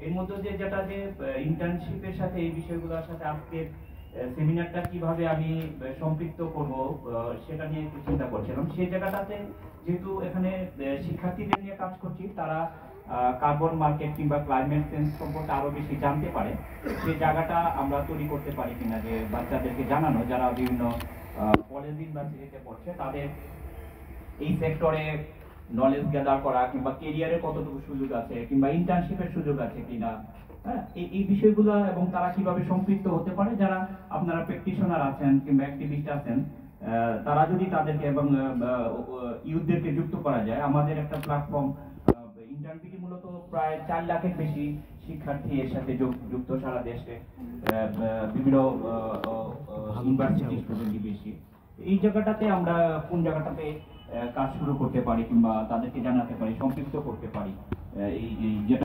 এর মধ্যে যে যেটা যে ইন্টার্নশিপের সাথে এই বিষয়গুলোর সাথে আজকে সেমিনারটা কিভাবে আমি সম্পৃক্ত করব সেটা নিয়ে একটু চিন্তা করছিলাম। সেই জায়গাটাতে যেহেতু এখানে শিক্ষার্থীদের নিয়ে কাজ করছি, তারা কার্বন মার্কেট কিংবা ক্লাইমেট চেঞ্জ সম্পর্কে আরো বেশি জানতে পারে, সেই জায়গাটা আমরা তৈরি করতে পারি কিনা, যে বাচ্চাদেরকে জানানো যারা বিভিন্ন কলেজ ইউনিভার্সিটিতে পড়ছে তাদের এই সেক্টরে নলেজ গ্যাদার করা কিংবা কেরিয়ারে কতটুকু সুযোগ আছে কিংবা ইন্টার্নশিপের সুযোগ আছে কিনা, হ্যাঁ, এই বিষয়গুলো এবং তারা কিভাবে সম্পৃক্ত হতে পারে, যারা আপনারা প্র্যাকটিশনার আছেন কিংবা অ্যাক্টিভিস্ট আছেন, তারা যদি তাদেরকে এবং ইউথদেরকে যুক্ত করা যায়। আমাদের একটা প্ল্যাটফর্ম ইন্টার্নপিটি মূলত প্রায় 4 লাখের বেশি শিক্ষার্থী এর সাথে যুক্ত সারা দেশে, বিভিন্ন ইউনিভার্সিটি স্টুডেন্টই বেশি। এই জায়গাটাতে আমরা কোন জায়গাটাতে কাজ শুরু করতে পারি কিংবা তাদেরকে জানাতে পারি, সম্পৃক্ত করতে পারি, এই যেটা